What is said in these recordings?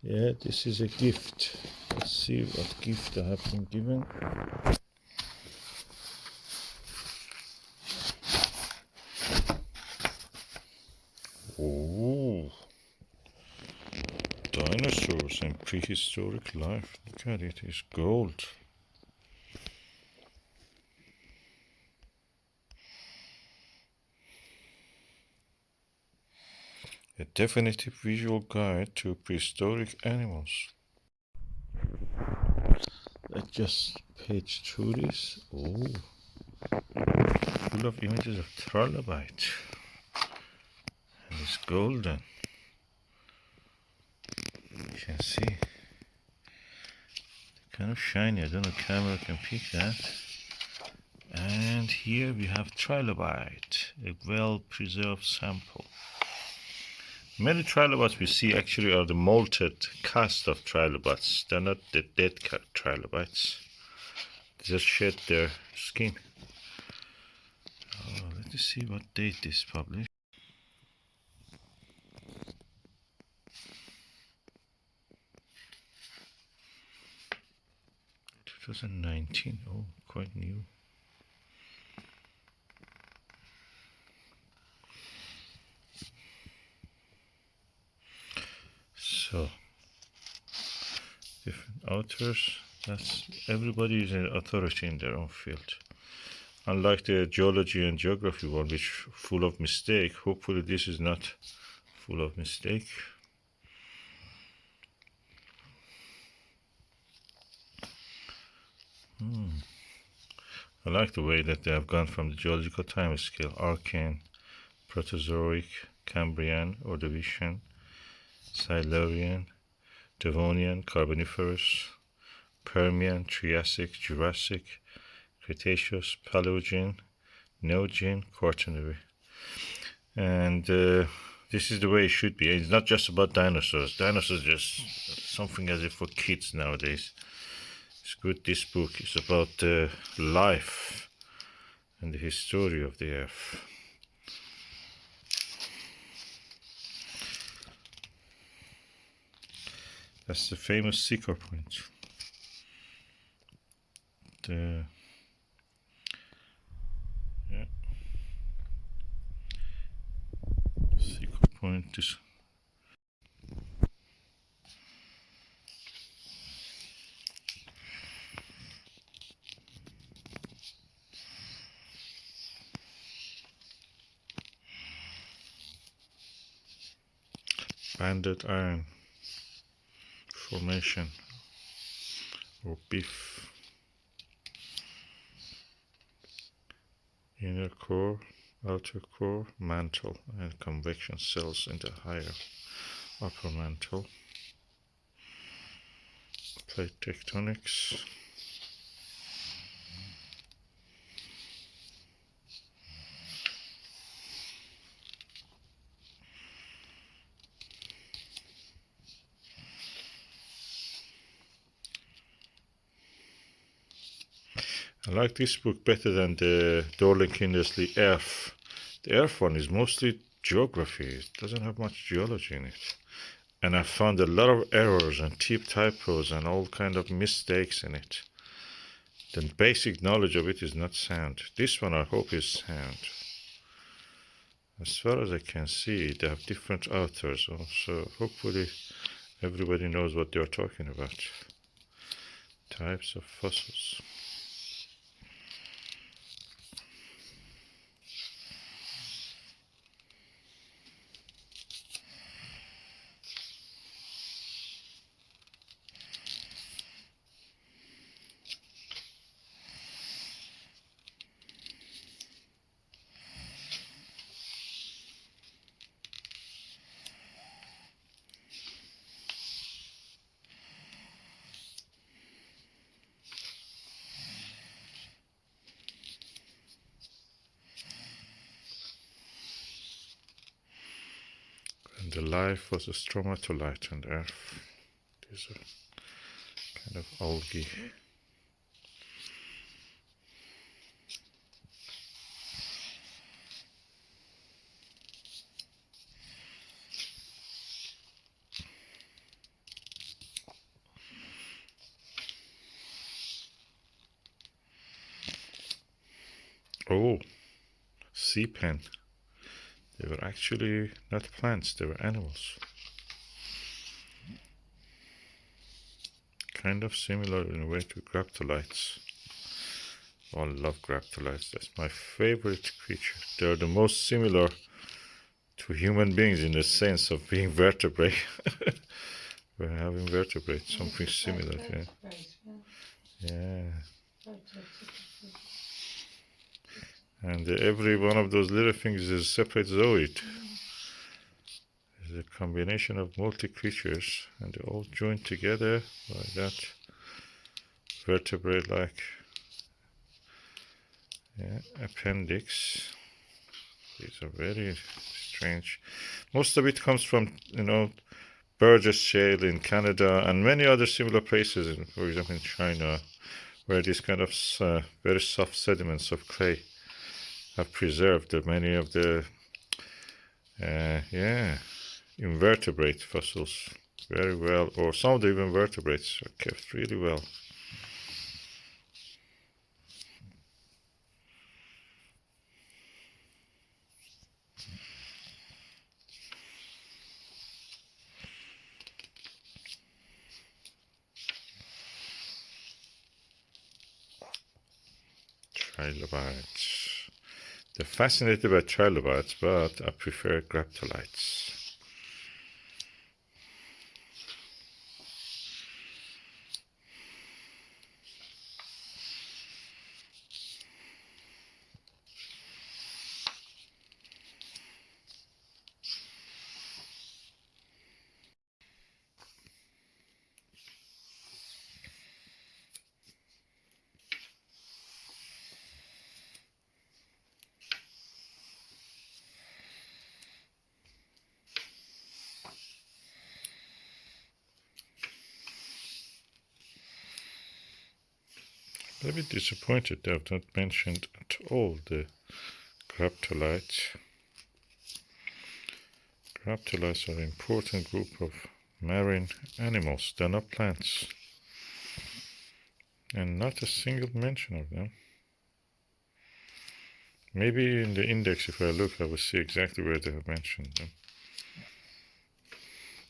Yeah, this is a gift. Let's see what gift I have been given. Oh, Dinosaurs and Prehistoric Life. Look at it, it's gold. A definitive visual guide to prehistoric animals. Let's just page through this. Oh, full of images of trilobite. And it's golden. You can see. Kind of shiny. I don't know if the camera can pick that. And here we have trilobite, a well-preserved sample. Many trilobites we see actually are the molted cast of trilobites. They're not the dead trilobites. They just shed their skin. Oh, let us see what date this is published. 2019. Oh, quite new. So, different authors. That's everybody is an authority in their own field. Unlike the geology and geography one, which full of mistake, hopefully this is not full of mistake. I like the way that they have gone from the geological time scale: Archean, Proterozoic, Cambrian, Ordovician, Silurian, Devonian, Carboniferous, Permian, Triassic, Jurassic, Cretaceous, Paleogene, Neogene, Quaternary. And this is the way it should be. It's not just about dinosaurs. Dinosaurs are just something as if for kids nowadays. It's good. This book is about the life and the history of the earth. That's the famous seeker point. The seeker point is banded iron formation or beef. Inner core, outer core, mantle, and convection cells in the higher upper mantle. Plate tectonics. I like this book better than the Dorling Kindersley Earth. The Earth one is mostly geography. It doesn't have much geology in it. And I found a lot of errors and typos and all kind of mistakes in it. The basic knowledge of it is not sound. This one I hope is sound. As far as I can see, they have different authors, so hopefully everybody knows what they are talking about. Types of fossils. And the life was a stromatolite on Earth. These are kind of algae. Oh, sea pen. They were actually not plants, they were animals. Kind of similar in a way to graptolites. Oh, I love graptolites. That's my favorite creature. They're the most similar to human beings in the sense of being vertebrate. We're having vertebrates, something similar. Yeah. Yeah. And every one of those little things is a separate zooid. It's a combination of multi creatures, and they all joined together by that vertebrate-like appendix. These are very strange. Most of it comes from, Burgess Shale in Canada and many other similar places, for example in China, where these kind of very soft sediments of clay have preserved many of the invertebrate fossils very well, or some of the invertebrates are kept really well. Trilobites. They're fascinated by trilobites, but I prefer graptolites. I'm a bit disappointed they have not mentioned at all the graptolites. Graptolites are an important group of marine animals. They're not plants. And not a single mention of them. Maybe in the index, if I look, I will see exactly where they have mentioned them.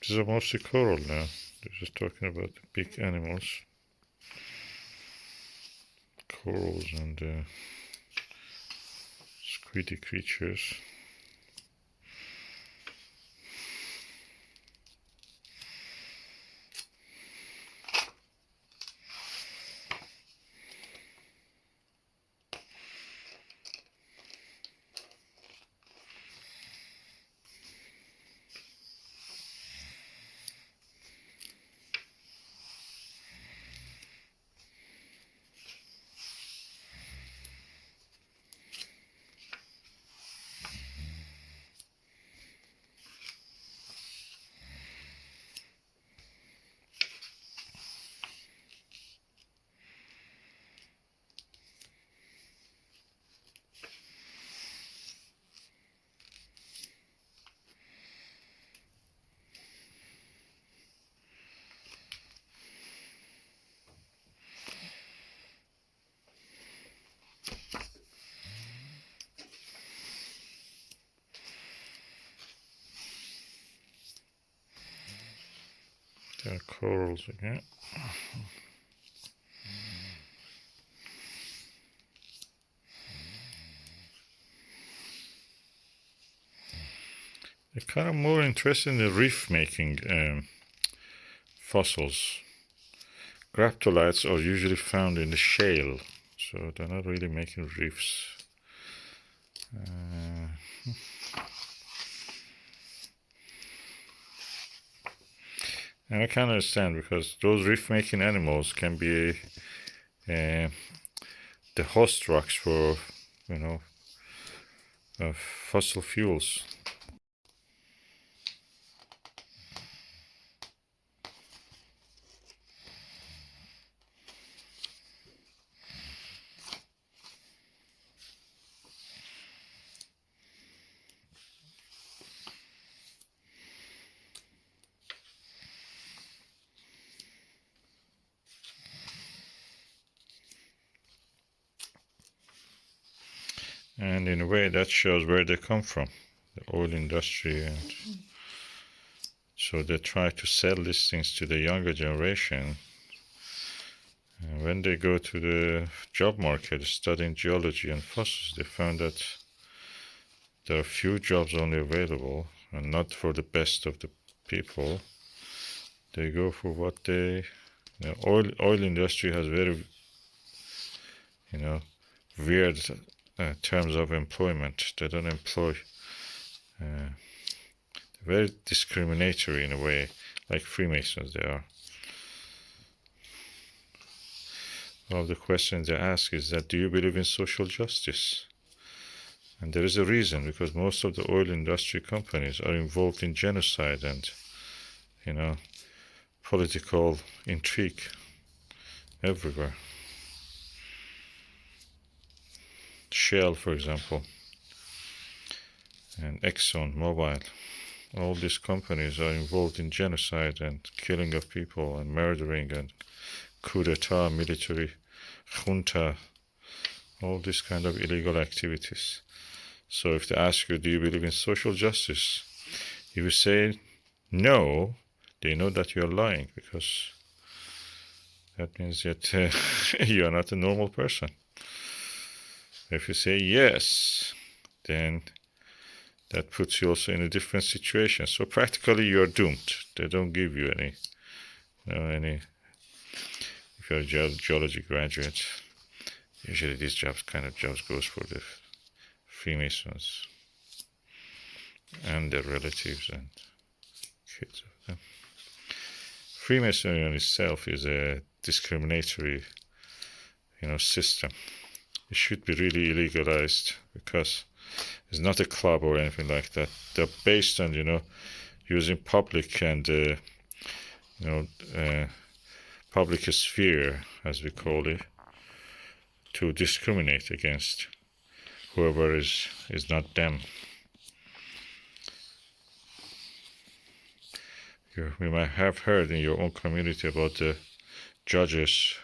These are mostly coral now. They're just talking about the big animals. Corals and squiddy creatures. There are corals again. They're kind of more interested in the reef making fossils. Graptolites are usually found in the shale, so they're not really making reefs. And I can understand, because those reef-making animals can be the host rocks for, fossil fuels. And in a way that shows where they come from, the oil industry. And so they try to sell these things to the younger generation. And when they go to the job market studying geology and fossils, they found that there are few jobs only available and not for the best of the people. They go for what they, oil industry has very, weird terms of employment. They don't employ, very discriminatory in a way, like Freemasons they are. One of the questions they ask is that, do you believe in social justice? And there is a reason, because most of the oil industry companies are involved in genocide and, political intrigue everywhere. Shell, for example, and Exxon Mobil, all these companies are involved in genocide and killing of people and murdering and coup d'etat, military junta, all these kind of illegal activities. So if they ask you, do you believe in social justice? If you say no, they know that you're lying, because that means that you're not a normal person. If you say yes, then that puts you also in a different situation. So practically you're doomed. They don't give you any, if you're a geology graduate, usually these kind of jobs goes for the Freemasons and their relatives and kids of them. Freemasonry in itself is a discriminatory, system. It should be really illegalized, because it's not a club or anything like that. They're based on, using public and, public sphere, as we call it, to discriminate against whoever is not them. You might have heard in your own community about the judges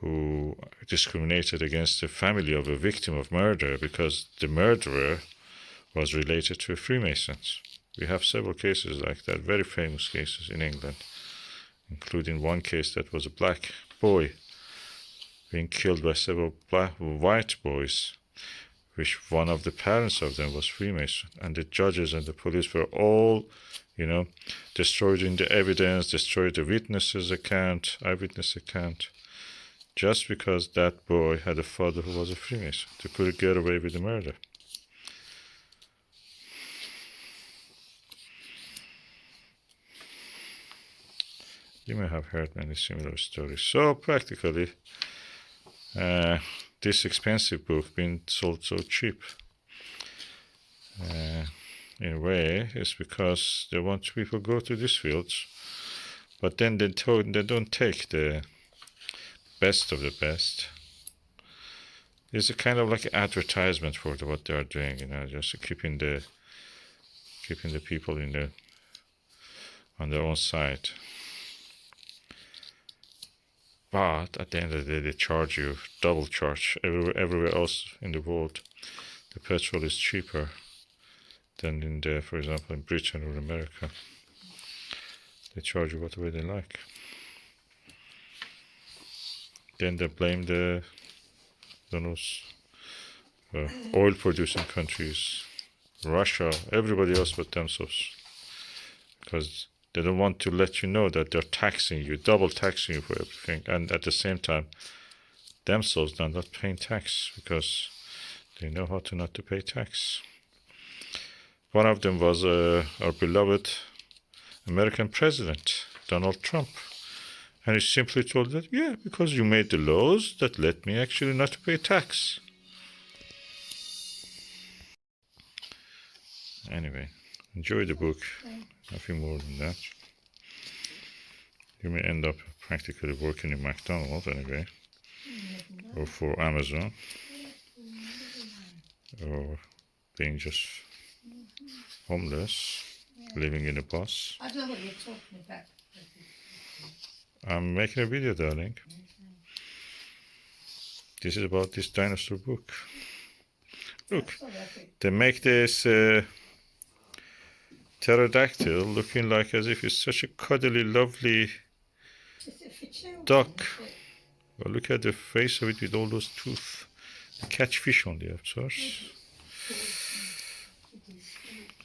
who discriminated against the family of a victim of murder because the murderer was related to Freemasons. We have several cases like that, very famous cases in England, including one case that was a black boy being killed by several white boys, which one of the parents of them was Freemason. And the judges and the police were all, destroying the evidence, destroyed the eyewitness account, just because that boy had a father who was a Freemason. They couldn't get away with the murder. You may have heard many similar stories. So practically, this expensive book being sold so cheap, in a way, is because they want people to go to these fields, but then they don't take the best of the best. It's a kind of like an advertisement for what they are doing, just keeping the people on their own side. But at the end of the day, they charge you double charge. Everywhere else in the world, the petrol is cheaper than for example, in Britain or America. They charge you whatever they like. Then they blame those oil-producing countries, Russia, everybody else but themselves, because they don't want to let you know that they're taxing you, double taxing you for everything, and at the same time, themselves are not paying tax because they know how to not to pay tax. One of them was our beloved American president, Donald Trump. And he simply told that, yeah, because you made the laws that let me actually not to pay tax. Anyway, enjoy the book. Nothing more than that. You may end up practically working in McDonald's anyway, or for Amazon, or being just homeless, living in a bus. I don't know what you're talking about. I'm making a video, darling. This is about this dinosaur book. Look, they make this pterodactyl looking like as if it's such a cuddly, lovely duck. Well, look at the face of it with all those teeth. Catch fish on the outsource.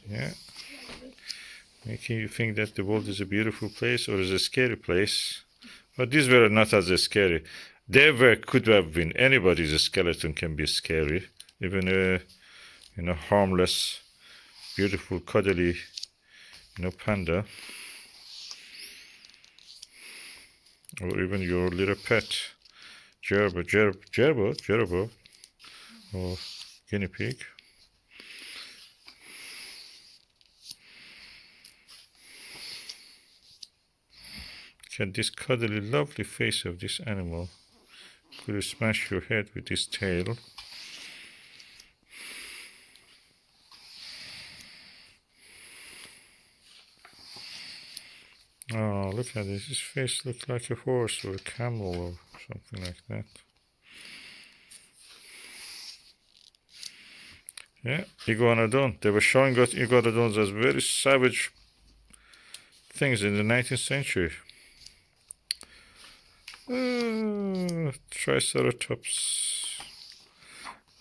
Yeah. Making you think that the world is a beautiful place or is a scary place. But these were not as scary. They were, could have been. Anybody's skeleton can be scary. Even a, harmless, beautiful, cuddly, panda. Or even your little pet. Gerbil, or guinea pig. Look at this cuddly, lovely face of this animal. Could you smash your head with his tail? Oh, look at this. His face looks like a horse or a camel or something like that. Yeah, iguanodon. They were showing us iguanodons as very savage things in the 19th century. Triceratops.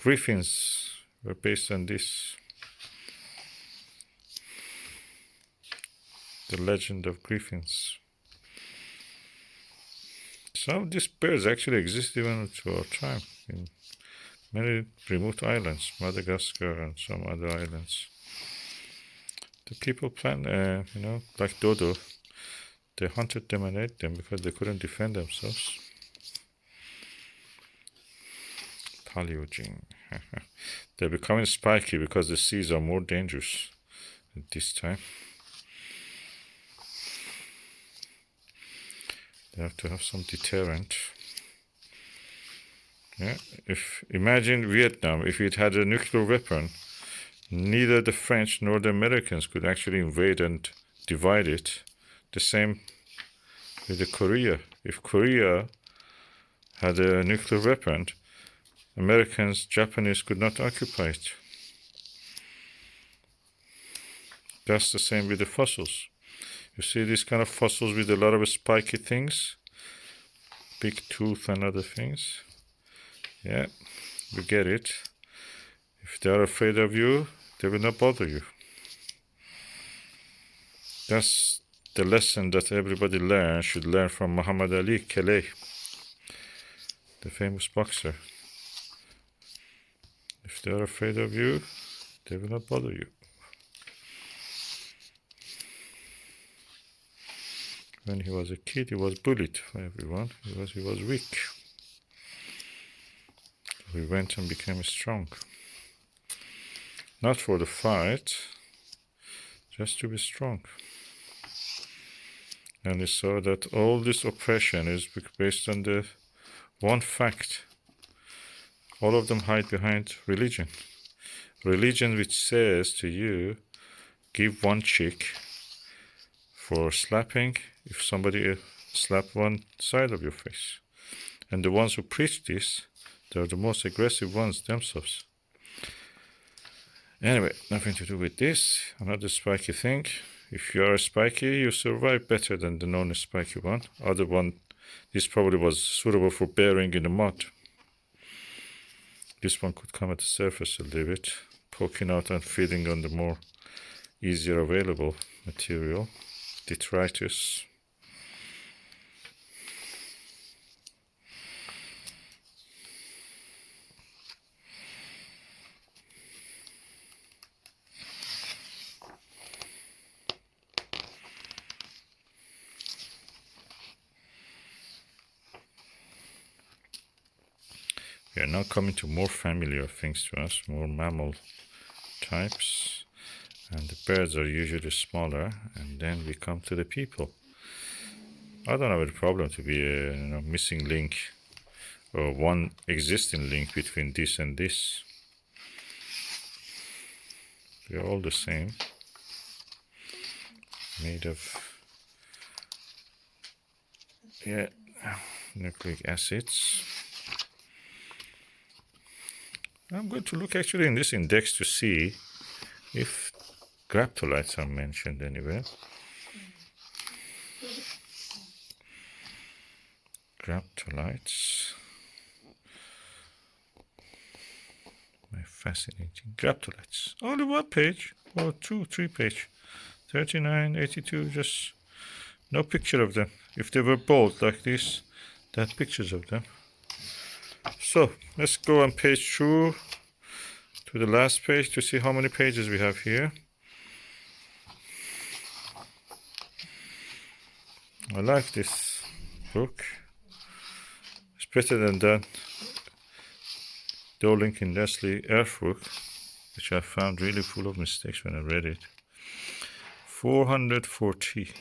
Griffins were based on this. The legend of griffins. Some of these birds actually exist even to our time in many remote islands, Madagascar and some other islands. The people like dodo, they hunted them and ate them because they couldn't defend themselves. Paleogene. They're becoming spiky because the seas are more dangerous at this time. They have to have some deterrent. Yeah. Imagine Vietnam, if it had a nuclear weapon, neither the French nor the Americans could actually invade and divide it. The same with the Korea. If Korea had a nuclear weapon, Americans, Japanese could not occupy it. That's the same with the fossils. You see these kind of fossils with a lot of spiky things, big tooth and other things. Yeah, you get it. If they are afraid of you, they will not bother you. That's the lesson that everybody should learn from Muhammad Ali, Kelly, the famous boxer. If they are afraid of you, they will not bother you. When he was a kid, he was bullied by everyone. He was weak. He went and became strong. Not for the fight, just to be strong. And he saw that all this oppression is based on the one fact. All of them hide behind religion. Religion which says to you, give one cheek for slapping if somebody slap one side of your face. And the ones who preach this, they're the most aggressive ones themselves. Anyway, nothing to do with this. Another spiky thing. If you are spiky, you survive better than the non-spiky one. Other one, this probably was suitable for burying in the mud. This one could come at the surface a little bit, poking out and feeding on the more easier available material. Detritus. We are now coming to more familiar things to us, more mammal types. And the birds are usually smaller, and then we come to the people. I don't have a problem to be a missing link or one existing link between this and this. They are all the same, made of nucleic acids. I'm going to look actually in this index to see if graptolites are mentioned anywhere. Graptolites. My fascinating graptolites. Only one page or 2-3 page. 39, 82, just no picture of them. If they were bold like this, they had pictures of them. So let's go on page 2 to the last page to see how many pages we have here. I like this book. It's better than that Dowling and Leslie Earth book, which I found really full of mistakes when I read it. 440.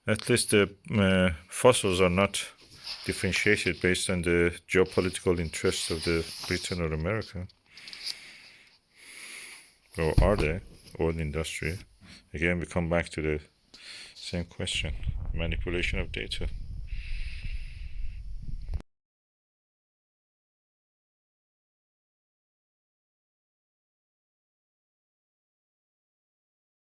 At least the fossils are not differentiated based on the geopolitical interests of the Britain or America. Or are they? Oil industry? Again, we come back to the same question. Manipulation of data.